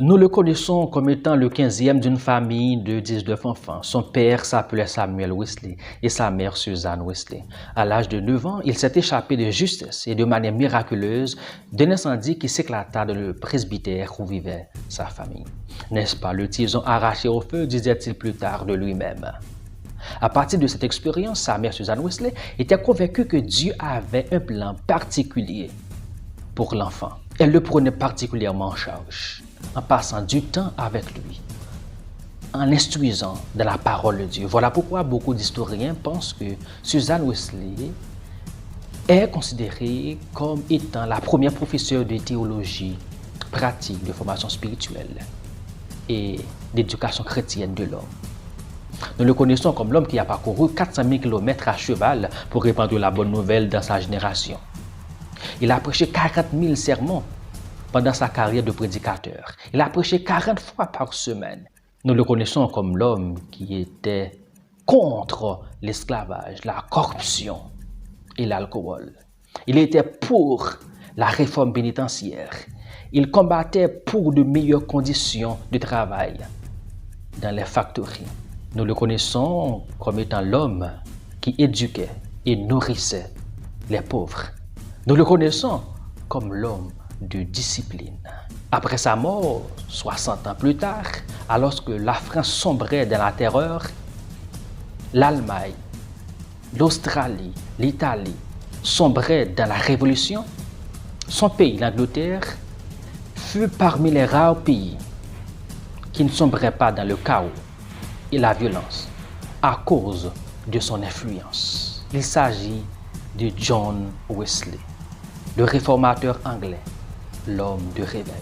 Nous le connaissons comme étant le 15e d'une famille de 19 enfants. Son père s'appelait Samuel Wesley et sa mère Suzanne Wesley. À l'âge de 9 ans, il s'est échappé de justesse et de manière miraculeuse d'un incendie qui s'éclata dans le presbytère où vivait sa famille. N'est-ce pas le tison arraché au feu, disait-il plus tard de lui-même. À partir de cette expérience, sa mère Suzanne Wesley était convaincue que Dieu avait un plan particulier pour l'enfant. Elle le prenait particulièrement en charge, en passant du temps avec lui, en instruisant de la parole de Dieu. Voilà pourquoi beaucoup d'historiens pensent que Suzanne Wesley est considérée comme étant la première professeure de théologie pratique, de formation spirituelle et d'éducation chrétienne de l'homme. Nous le connaissons comme l'homme qui a parcouru 400 000 km à cheval pour répandre la bonne nouvelle dans sa génération. Il a prêché 40 000 sermons pendant sa carrière de prédicateur. Il a prêché 40 fois par semaine. Nous le connaissons comme l'homme qui était contre l'esclavage, la corruption et l'alcool. Il était pour la réforme pénitentiaire. Il combattait pour de meilleures conditions de travail dans les factories. Nous le connaissons comme étant l'homme qui éduquait et nourrissait les pauvres. Nous le connaissons comme l'homme de discipline. Après sa mort, 60 ans plus tard, alors que la France sombrait dans la terreur, l'Allemagne, l'Australie, l'Italie sombraient dans la révolution, son pays, l'Angleterre, fut parmi les rares pays qui ne sombraient pas dans le chaos et la violence à cause de son influence. Il s'agit de John Wesley, le réformateur anglais, l'homme de réveil.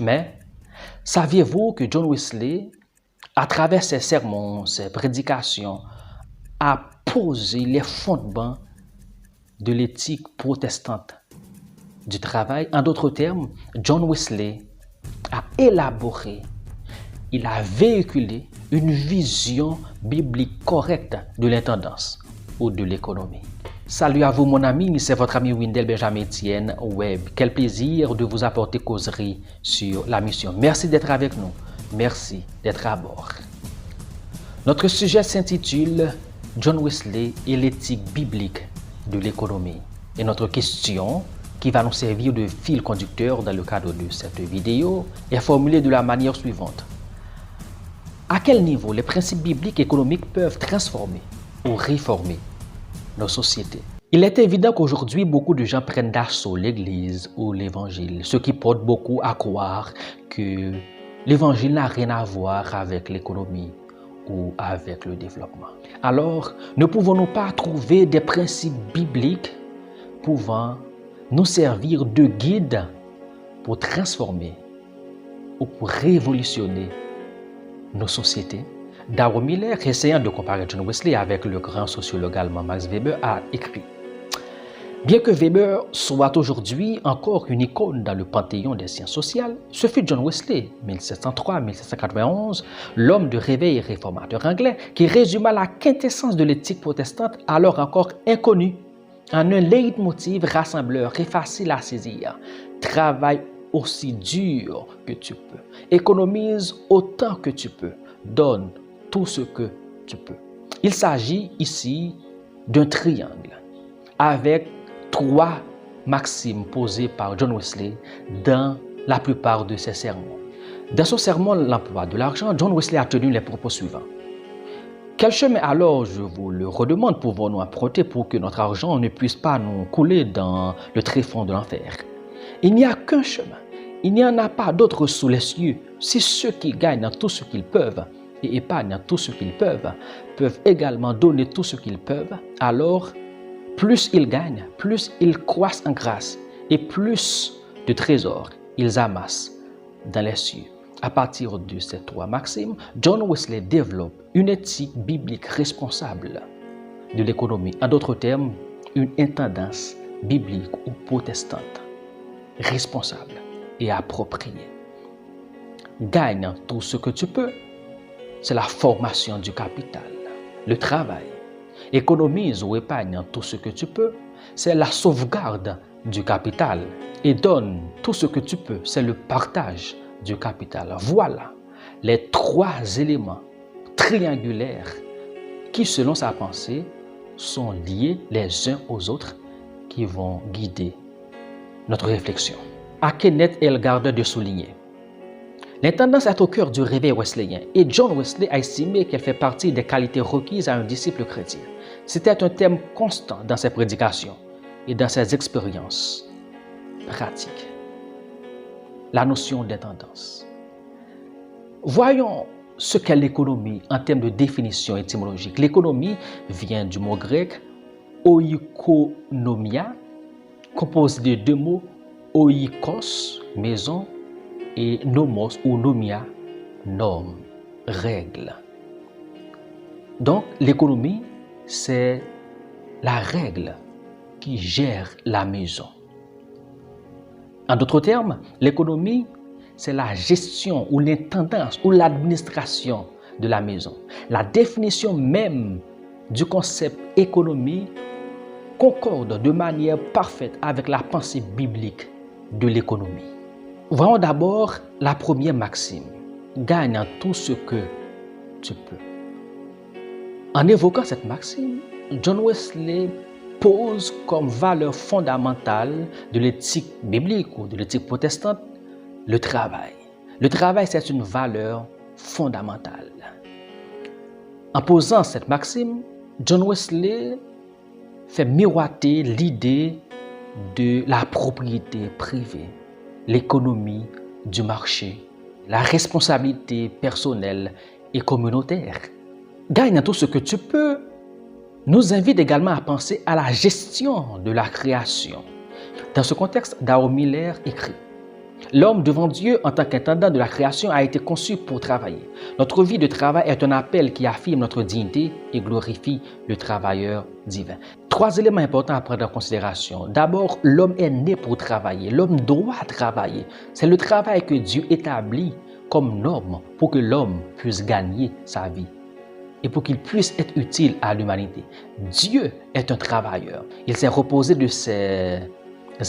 Mais saviez-vous que John Wesley, à travers ses sermons, ses prédications, a posé les fondements de l'éthique protestante du travail? En d'autres termes, John Wesley a élaboré, il a véhiculé une vision biblique correcte de l'intendance ou de l'économie. Salut à vous mon ami, c'est votre ami Windel Benjamin Etienne Web. Quel plaisir de vous apporter causerie sur la mission. Merci d'être avec nous, merci d'être à bord. Notre sujet s'intitule John Wesley et l'éthique biblique de l'économie. Et notre question, qui va nous servir de fil conducteur dans le cadre de cette vidéo, est formulée de la manière suivante. À quel niveau les principes bibliques économiques peuvent transformer ou réformer nos sociétés? Il est évident qu'aujourd'hui, beaucoup de gens prennent d'assaut l'Église ou l'Évangile, ce qui porte beaucoup à croire que l'Évangile n'a rien à voir avec l'économie ou avec le développement. Alors, ne pouvons-nous pas trouver des principes bibliques pouvant nous servir de guide pour transformer ou pour révolutionner nos sociétés? Darwin Miller, essayant de comparer John Wesley avec le grand sociologue allemand Max Weber, a écrit « Bien que Weber soit aujourd'hui encore une icône dans le panthéon des sciences sociales, ce fut John Wesley, 1703-1791, l'homme de réveil réformateur anglais, qui résuma la quintessence de l'éthique protestante alors encore inconnue en un leitmotiv rassembleur et facile à saisir. Travaille aussi dur que tu peux, économise autant que tu peux, donne tout ce que tu peux. » Il s'agit ici d'un triangle avec 3 maximes posées par John Wesley dans la plupart de ses sermons. Dans son sermon L'emploi de l'argent, John Wesley a tenu les propos suivants. Quel chemin alors, je vous le redemande, pouvons-nous emprunter pour que notre argent ne puisse pas nous couler dans le tréfonds de l'enfer? Il n'y a qu'un chemin. Il n'y en a pas d'autre sous les cieux. Si ceux qui gagnent tout ce qu'ils peuvent et épargnent tout ce qu'ils peuvent également donner tout ce qu'ils peuvent, alors plus ils gagnent, plus ils croissent en grâce et plus de trésors ils amassent dans les cieux. À partir de ces 3 maximes, John Wesley développe une éthique biblique responsable de l'économie. En d'autres termes, une intendance biblique ou protestante responsable et appropriée. Gagne tout ce que tu peux, c'est la formation du capital, le travail. Économise ou épargne tout ce que tu peux, c'est la sauvegarde du capital. Et donne tout ce que tu peux, c'est le partage du capital. Voilà les trois éléments triangulaires qui, selon sa pensée, sont liés les uns aux autres qui vont guider notre réflexion. À Kenneth Elgardner de souligner: l'intendance est au cœur du réveil wesleyen et John Wesley a estimé qu'elle fait partie des qualités requises à un disciple chrétien. C'était un thème constant dans ses prédications et dans ses expériences pratiques. La notion d'intendance. Voyons ce qu'est l'économie en termes de définition étymologique. L'économie vient du mot grec oikonomia, composé de deux mots, oikos, maison, et nomos ou nomia, norme, règle. Donc, l'économie, c'est la règle qui gère la maison. En d'autres termes, l'économie, c'est la gestion ou l'intendance ou l'administration de la maison. La définition même du concept économie concorde de manière parfaite avec la pensée biblique de l'économie. Voyons d'abord la première maxime: gagne en tout ce que tu peux. En évoquant cette maxime, John Wesley pose comme valeur fondamentale de l'éthique biblique ou de l'éthique protestante le travail. Le travail, c'est une valeur fondamentale. En posant cette maxime, John Wesley fait miroiter l'idée de la propriété privée, l'économie du marché, la responsabilité personnelle et communautaire. Gagne tout ce que tu peux nous invite également à penser à la gestion de la création. Dans ce contexte, Darrow Miller écrit: l'homme devant Dieu en tant qu'intendant de la création a été conçu pour travailler. Notre vie de travail est un appel qui affirme notre dignité et glorifie le travailleur divin. Trois éléments importants à prendre en considération. D'abord, l'homme est né pour travailler. L'homme doit travailler. C'est le travail que Dieu établit comme norme pour que l'homme puisse gagner sa vie et pour qu'il puisse être utile à l'humanité. Dieu est un travailleur. Il s'est reposé de ses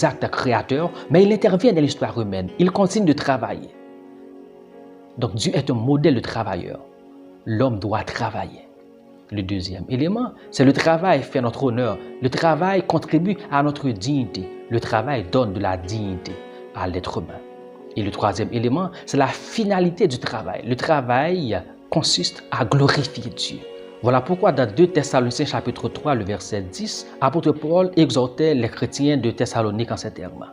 actes créateurs, mais il intervient dans l'histoire humaine. Il continue de travailler. Donc Dieu est un modèle de travailleur. L'homme doit travailler. Le deuxième élément, c'est le travail fait notre honneur. Le travail contribue à notre dignité. Le travail donne de la dignité à l'être humain. Et le troisième élément, c'est la finalité du travail. Le travail consiste à glorifier Dieu. Voilà pourquoi dans 2 Thessaloniciens chapitre 3, le verset 10, apôtre Paul exhortait les chrétiens de Thessalonique en ces termes: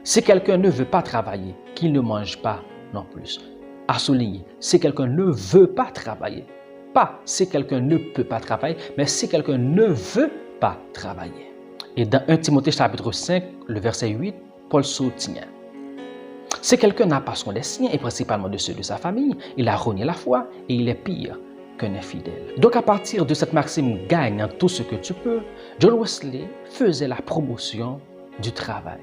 si quelqu'un ne veut pas travailler, qu'il ne mange pas non plus. À souligner, si quelqu'un ne veut pas travailler, pas si quelqu'un ne peut pas travailler, mais si quelqu'un ne veut pas travailler. Et dans 1 Timothée chapitre 5, le verset 8, Paul soutient: si quelqu'un n'a pas soin des siens, et principalement de ceux de sa famille, il a renié la foi et il est pire qu'un infidèle. Donc à partir de cette maxime « gagne en tout ce que tu peux », John Wesley faisait la promotion du travail.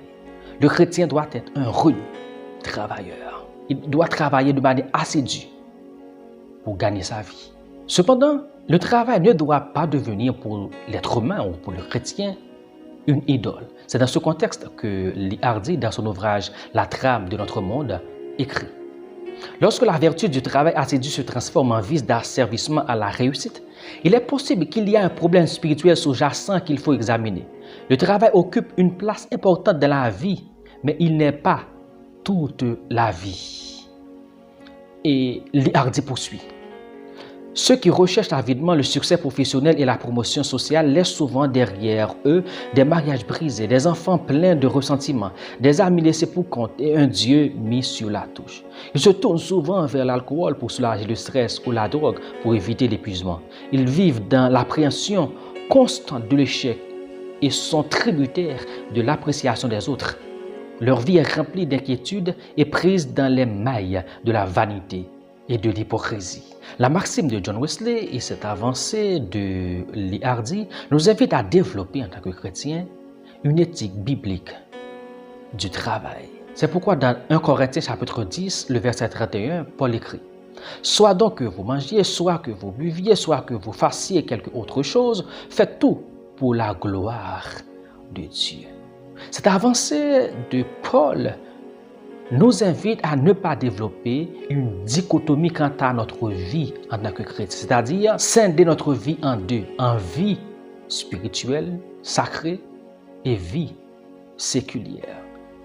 Le chrétien doit être un rude travailleur. Il doit travailler de manière assidue pour gagner sa vie. Cependant, le travail ne doit pas devenir pour l'être humain ou pour le chrétien une idole. C'est dans ce contexte que Lee Hardy, dans son ouvrage « La trame de notre monde », écrit: lorsque la vertu du travail assidu se transforme en vice d'asservissement à la réussite, il est possible qu'il y ait un problème spirituel sous-jacent qu'il faut examiner. Le travail occupe une place importante dans la vie, mais il n'est pas toute la vie. Et Lee Hardy poursuit: ceux qui recherchent avidement le succès professionnel et la promotion sociale laissent souvent derrière eux des mariages brisés, des enfants pleins de ressentiments, des amis laissés pour compte et un Dieu mis sur la touche. Ils se tournent souvent vers l'alcool pour soulager le stress ou la drogue pour éviter l'épuisement. Ils vivent dans l'appréhension constante de l'échec et sont tributaires de l'appréciation des autres. Leur vie est remplie d'inquiétudes et prise dans les mailles de la vanité et de l'hypocrisie. La maxime de John Wesley et cette avancée de Lee Hardy nous invite à développer en tant que chrétiens une éthique biblique du travail. C'est pourquoi dans 1 Corinthiens chapitre 10, le verset 31, Paul écrit: soit donc que vous mangiez, soit que vous buviez, soit que vous fassiez quelque autre chose, faites tout pour la gloire de Dieu. Cette avancée de Paul nous invite à ne pas développer une dichotomie quant à notre vie en tant que chrétien, c'est-à-dire scinder notre vie en deux, en vie spirituelle, sacrée, et vie séculière.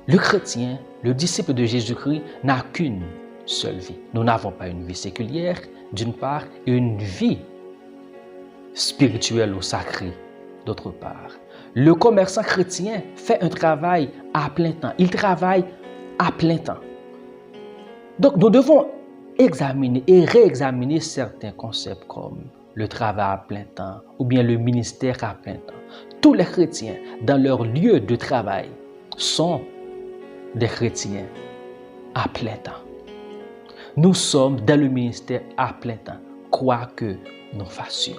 Le chrétien, le disciple de Jésus-Christ, n'a qu'une seule vie. Nous n'avons pas une vie séculière, d'une part, et une vie spirituelle ou sacrée, d'autre part. Le commerçant chrétien fait un travail à plein temps. Il travaille à plein temps. Donc, nous devons examiner et réexaminer certains concepts comme le travail à plein temps ou bien le ministère à plein temps. Tous les chrétiens, dans leur lieu de travail, sont des chrétiens à plein temps. Nous sommes dans le ministère à plein temps, quoi que nous fassions.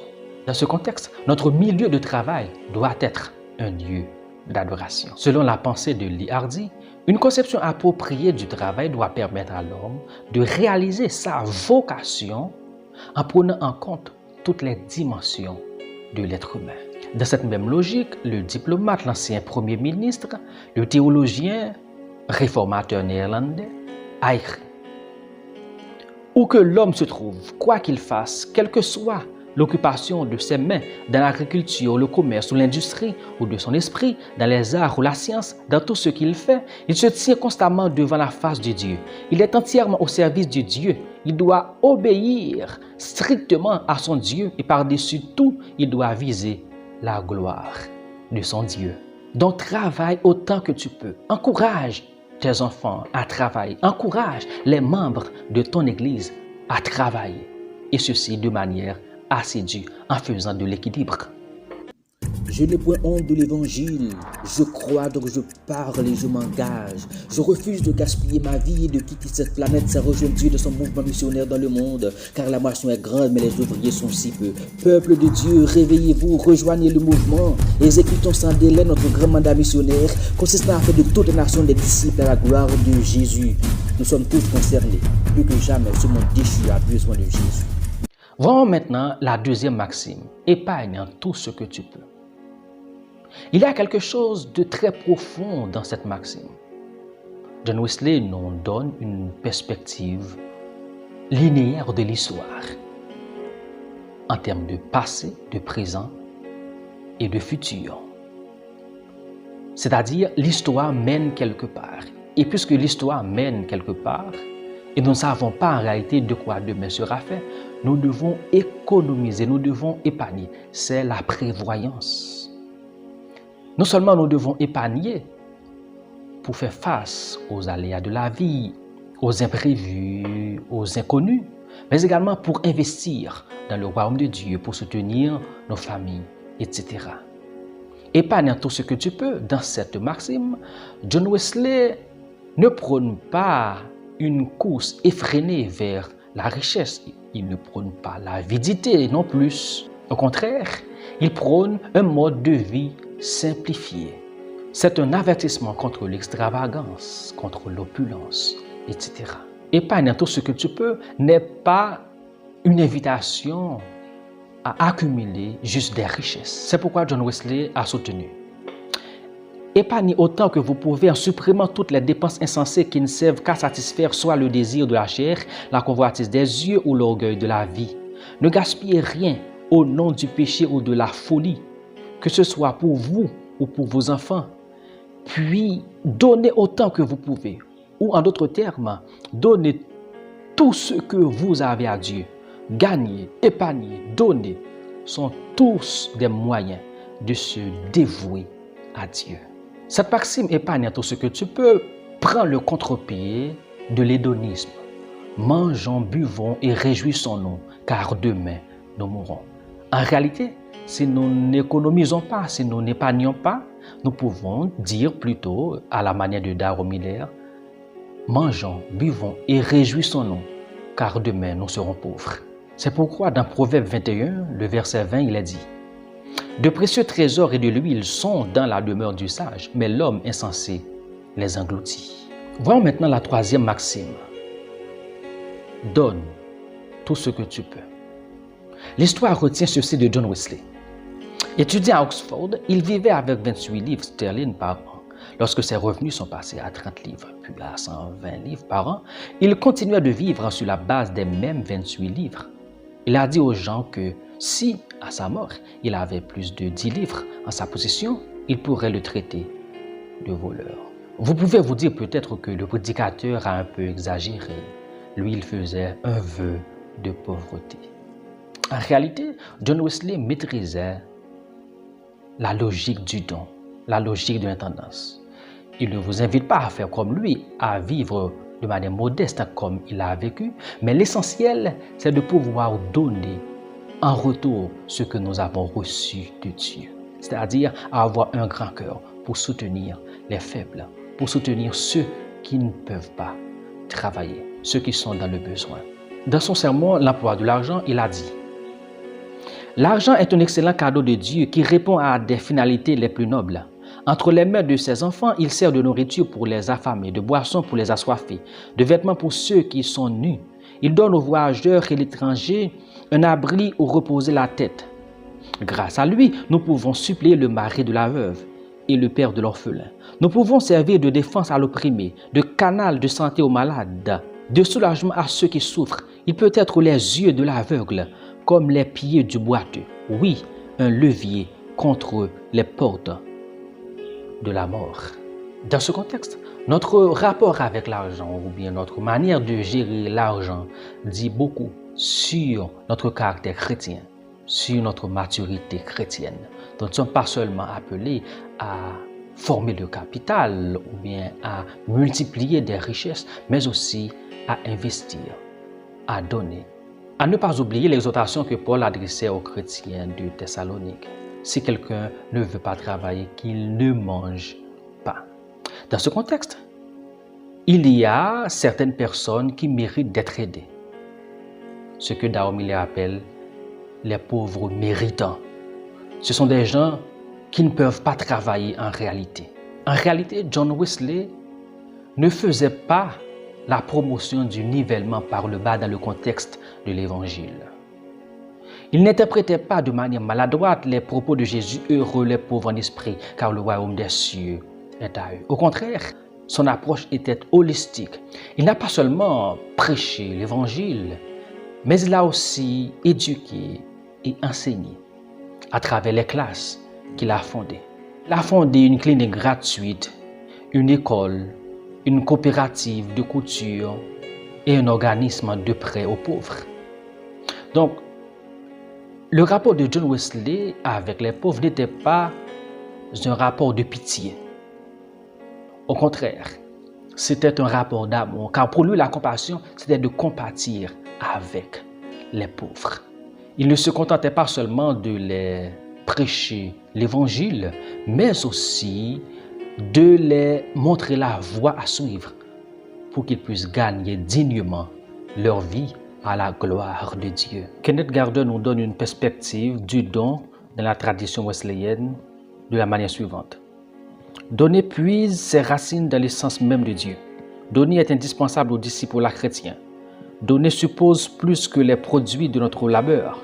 Dans ce contexte, notre milieu de travail doit être un lieu d'adoration. Selon la pensée de Lee Hardy, une conception appropriée du travail doit permettre à l'homme de réaliser sa vocation en prenant en compte toutes les dimensions de l'être humain. Dans cette même logique, le diplomate, l'ancien Premier ministre, le théologien réformateur néerlandais a écrit « Où que l'homme se trouve, quoi qu'il fasse, quelle que soit l'occupation de ses mains dans l'agriculture, le commerce ou l'industrie, ou de son esprit, dans les arts ou la science, dans tout ce qu'il fait, il se tient constamment devant la face de Dieu. Il est entièrement au service de Dieu. Il doit obéir strictement à son Dieu et par-dessus tout, il doit viser la gloire de son Dieu. Donc travaille autant que tu peux. Encourage tes enfants à travailler. Encourage les membres de ton église à travailler. Et ceci de manière assidue en faisant de l'équilibre. Je n'ai point honte de l'évangile. Je crois, donc je parle et je m'engage. Je refuse de gaspiller ma vie et de quitter cette planète sans rejoindre Dieu de son mouvement missionnaire dans le monde. Car la moisson est grande, mais les ouvriers sont si peu. Peuple de Dieu, réveillez-vous, rejoignez le mouvement. Exécutons sans délai notre grand mandat missionnaire, consistant à faire de toutes les nations des disciples à la gloire de Jésus. Nous sommes tous concernés. Plus que jamais, ce monde déchu a besoin de Jésus. Voyons maintenant la deuxième maxime. Épargne tout ce que tu peux. Il y a quelque chose de très profond dans cette maxime. John Wesley nous donne une perspective linéaire de l'histoire en termes de passé, de présent et de futur. C'est-à-dire, l'histoire mène quelque part. Et puisque l'histoire mène quelque part, et nous ne savons pas en réalité de quoi demain sera fait, nous devons économiser, nous devons épargner. C'est la prévoyance. Non seulement nous devons épargner pour faire face aux aléas de la vie, aux imprévus, aux inconnus, mais également pour investir dans le royaume de Dieu, pour soutenir nos familles, etc. Épargne tout ce que tu peux. Dans cette maxime, John Wesley ne prône pas une course effrénée vers la richesse. Il ne prône pas l'avidité non plus. Au contraire, il prône un mode de vie simplifié. C'est un avertissement contre l'extravagance, contre l'opulence, etc. Épargne tout ce que tu peux n'est pas une invitation à accumuler juste des richesses. C'est pourquoi John Wesley a soutenu: épargnez autant que vous pouvez en supprimant toutes les dépenses insensées qui ne servent qu'à satisfaire soit le désir de la chair, la convoitise des yeux ou l'orgueil de la vie. Ne gaspillez rien au nom du péché ou de la folie, que ce soit pour vous ou pour vos enfants. Puis, donnez autant que vous pouvez. Ou en d'autres termes, donnez tout ce que vous avez à Dieu. Gagner, épargner, donner sont tous des moyens de se dévouer à Dieu. Cette maxime épargne tout ce que tu peux prend le contre-pied de l'hédonisme. Mangeons, buvons et réjouissons-nous, car demain nous mourrons. En réalité, si nous n'économisons pas, si nous n'épargnons pas, nous pouvons dire plutôt, à la manière de Darrow Miller, mangeons, buvons et réjouissons-nous, car demain nous serons pauvres. C'est pourquoi dans Proverbe 21, le verset 20, il est dit: de précieux trésors et de l'huile sont dans la demeure du sage, mais l'homme insensé les engloutit. Voyons maintenant la troisième maxime. Donne tout ce que tu peux. L'histoire retient ceci de John Wesley. Étudiant à Oxford, il vivait avec 28 livres sterling par an. Lorsque ses revenus sont passés à 30 livres, puis à 120 livres par an, il continuait de vivre sur la base des mêmes 28 livres. Il a dit aux gens que si, à sa mort, il avait plus de 10 livres en sa possession, il pourrait le traiter de voleur. Vous pouvez vous dire peut-être que le prédicateur a un peu exagéré. Lui, il faisait un vœu de pauvreté. En réalité, John Wesley maîtrisait la logique du don, la logique de l'intendance. Il ne vous invite pas à faire comme lui, à vivre de manière modeste comme il a vécu, mais l'essentiel, c'est de pouvoir donner en retour ce que nous avons reçu de Dieu. C'est-à-dire avoir un grand cœur pour soutenir les faibles, pour soutenir ceux qui ne peuvent pas travailler, ceux qui sont dans le besoin. Dans son sermon, l'emploi de l'argent, il a dit: l'argent est un excellent cadeau de Dieu qui répond à des finalités les plus nobles. Entre les mains de ses enfants, il sert de nourriture pour les affamés, de boissons pour les assoiffés, de vêtements pour ceux qui sont nus. Il donne aux voyageurs et l'étranger un abri où reposer la tête. Grâce à lui, nous pouvons suppléer le mari de la veuve et le père de l'orphelin. Nous pouvons servir de défense à l'opprimé, de canal de santé aux malades, de soulagement à ceux qui souffrent. Il peut être les yeux de l'aveugle, comme les pieds du boiteux. Oui, un levier contre les portes de la mort. Dans ce contexte, notre rapport avec l'argent ou bien notre manière de gérer l'argent dit beaucoup sur notre caractère chrétien, sur notre maturité chrétienne. Nous ne sommes pas seulement appelés à former le capital ou bien à multiplier des richesses, mais aussi à investir, à donner. À ne pas oublier l'exhortation que Paul adressait aux chrétiens de Thessalonique. Si quelqu'un ne veut pas travailler, qu'il ne mange pas. Dans ce contexte, il y a certaines personnes qui méritent d'être aidées. Ce que Dahomey appelle les pauvres méritants. Ce sont des gens qui ne peuvent pas travailler en réalité. En réalité, John Wesley ne faisait pas la promotion du nivellement par le bas dans le contexte de l'Évangile. Il n'interprétait pas de manière maladroite les propos de Jésus: heureux les pauvres en esprit, car le royaume des cieux est à eux. Au contraire, son approche était holistique. Il n'a pas seulement prêché l'Évangile, mais il a aussi éduqué et enseigné à travers les classes qu'il a fondées. Il a fondé une clinique gratuite, une école, une coopérative de couture et un organisme de prêt aux pauvres. Donc, le rapport de John Wesley avec les pauvres n'était pas un rapport de pitié. Au contraire, c'était un rapport d'amour, car pour lui, la compassion, c'était de compatir avec les pauvres. Il ne se contentait pas seulement de les prêcher l'Évangile, mais aussi de les montrer la voie à suivre pour qu'ils puissent gagner dignement leur vie à la gloire de Dieu. Kenneth Gardner nous donne une perspective du don dans la tradition wesleyenne de la manière suivante. Donner puise ses racines dans l'essence même de Dieu. Donner est indispensable aux disciples chrétiens. Donner suppose plus que les produits de notre labeur.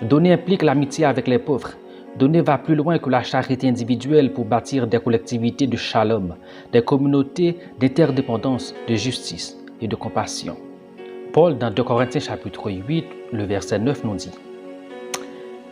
Donner implique l'amitié avec les pauvres. Donner va plus loin que la charité individuelle pour bâtir des collectivités de shalom, des communautés d'interdépendance, de justice et de compassion. Paul, dans 2 Corinthiens chapitre 8, le verset 9 nous dit: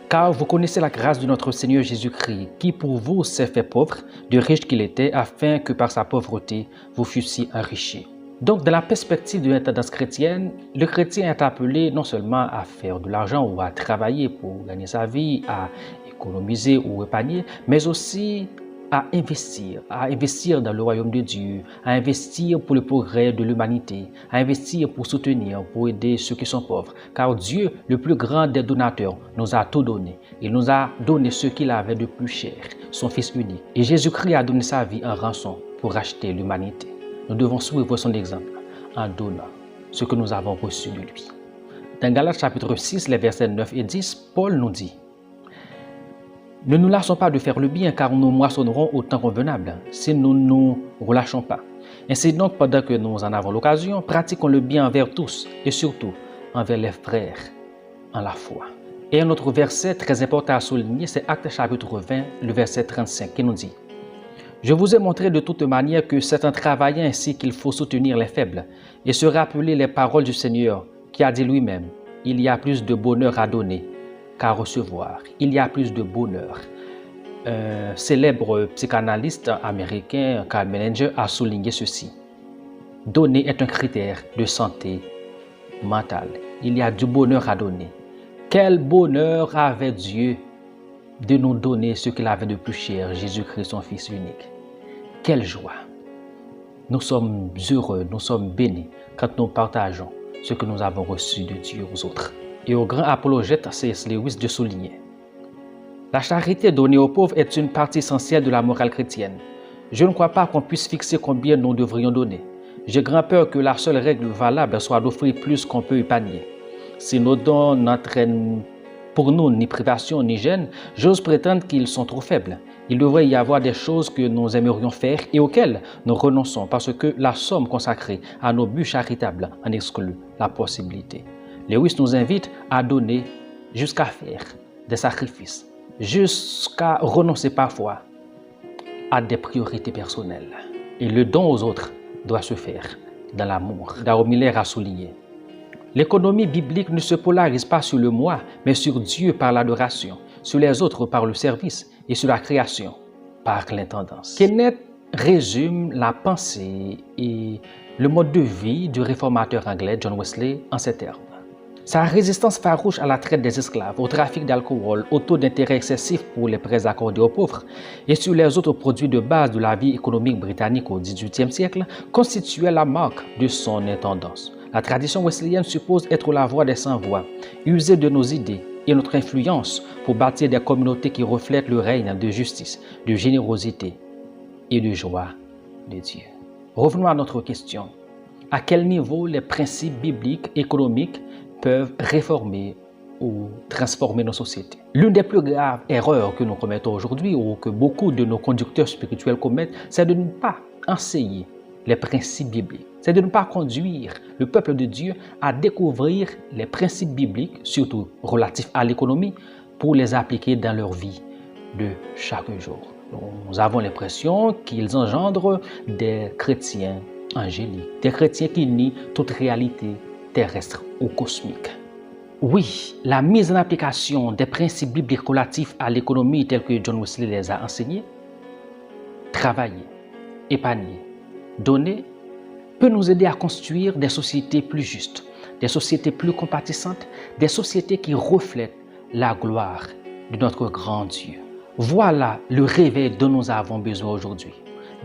car vous connaissez la grâce de notre Seigneur Jésus-Christ, qui pour vous s'est fait pauvre, de riche qu'il était, afin que par sa pauvreté, vous fussiez enrichis. Donc, dans la perspective de l'intendance chrétienne, le chrétien est appelé non seulement à faire de l'argent ou à travailler pour gagner sa vie, à économiser ou épargner, mais aussi à investir dans le royaume de Dieu, à investir pour le progrès de l'humanité, à investir pour soutenir, pour aider ceux qui sont pauvres. Car Dieu, le plus grand des donateurs, nous a tout donné. Il nous a donné ce qu'il avait de plus cher, son Fils unique. Et Jésus-Christ a donné sa vie en rançon pour racheter l'humanité. Nous devons suivre son exemple en donnant ce que nous avons reçu de lui. Dans Galates chapitre 6, les versets 9 et 10, Paul nous dit: ne nous lassons pas de faire le bien, car nous moissonnerons au temps convenable, si nous ne nous relâchons pas. Ainsi donc, pendant que nous en avons l'occasion, pratiquons le bien envers tous, et surtout envers les frères en la foi. Et un autre verset très important à souligner, c'est Actes chapitre 20, le verset 35, qui nous dit: Je vous ai montré de toute manière que c'est en travaillant ainsi qu'il faut soutenir les faibles et se rappeler les paroles du Seigneur qui a dit lui-même, « Il y a plus de bonheur à donner qu'à recevoir. Il y a plus de bonheur. » Un célèbre psychanalyste américain, Karl Menninger, a souligné ceci. Donner est un critère de santé mentale. Il y a du bonheur à donner. Quel bonheur avait Dieu de nous donner ce qu'il avait de plus cher, Jésus-Christ, son Fils unique. Quelle joie! Nous sommes heureux, nous sommes bénis quand nous partageons ce que nous avons reçu de Dieu aux autres. Et au grand apologète C.S. Lewis de souligner. La charité donnée aux pauvres est une partie essentielle de la morale chrétienne. Je ne crois pas qu'on puisse fixer combien nous devrions donner. J'ai grand peur que la seule règle valable soit d'offrir plus qu'on peut épargner. Si nos dons n'entraînent pour nous ni privation ni gêne, j'ose prétendre qu'ils sont trop faibles. Il devrait y avoir des choses que nous aimerions faire et auxquelles nous renonçons parce que la somme consacrée à nos buts charitables en exclut la possibilité. Lewis nous invite à donner jusqu'à faire des sacrifices, jusqu'à renoncer parfois à des priorités personnelles. Et le don aux autres doit se faire dans l'amour. Darrow Miller a souligné. L'économie biblique ne se polarise pas sur le moi, mais sur Dieu par l'adoration, sur les autres par le service et sur la création par l'intendance. Kenneth résume la pensée et le mode de vie du réformateur anglais John Wesley en ces termes. Sa résistance farouche à la traite des esclaves, au trafic d'alcool, au taux d'intérêt excessif pour les prêts accordés aux pauvres et sur les autres produits de base de la vie économique britannique au XVIIIe siècle constituait la marque de son intendance. La tradition wesleyenne suppose être la voix des sans-voix, user de nos idées et notre influence pour bâtir des communautés qui reflètent le règne de justice, de générosité et de joie de Dieu. Revenons à notre question. À quel niveau les principes bibliques économiques peuvent réformer ou transformer nos sociétés? L'une des plus graves erreurs que nous commettons aujourd'hui ou que beaucoup de nos conducteurs spirituels commettent, c'est de ne pas enseigner les principes bibliques. C'est de ne pas conduire le peuple de Dieu à découvrir les principes bibliques, surtout relatifs à l'économie, pour les appliquer dans leur vie de chaque jour. Nous avons l'impression qu'ils engendrent des chrétiens angéliques, des chrétiens qui nient toute réalité terrestre ou cosmique. Oui, la mise en application des principes bibliques relatifs à l'économie tels que John Wesley les a enseignés, travailler, épargner, donner, peut nous aider à construire des sociétés plus justes, des sociétés plus compatissantes, des sociétés qui reflètent la gloire de notre grand Dieu. Voilà le réveil dont nous avons besoin aujourd'hui.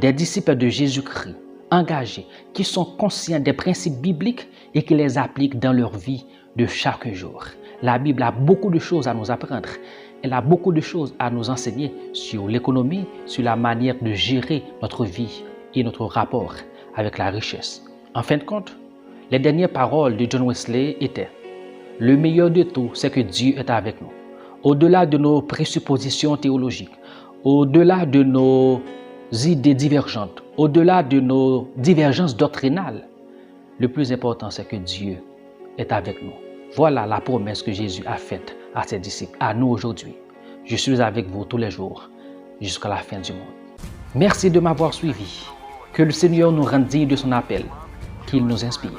Des disciples de Jésus-Christ, engagés, qui sont conscients des principes bibliques et qui les appliquent dans leur vie de chaque jour. La Bible a beaucoup de choses à nous apprendre. Elle a beaucoup de choses à nous enseigner sur l'économie, sur la manière de gérer notre vie et notre rapport avec la richesse. En fin de compte, les dernières paroles de John Wesley étaient « Le meilleur de tout, c'est que Dieu est avec nous. Au-delà de nos présuppositions théologiques, au-delà de nos idées divergentes, au-delà de nos divergences doctrinales, le plus important, c'est que Dieu est avec nous. » Voilà la promesse que Jésus a faite à ses disciples, à nous aujourd'hui. Je suis avec vous tous les jours, jusqu'à la fin du monde. Merci de m'avoir suivi. Que le Seigneur nous rende dignes de son appel, qu'il nous inspire.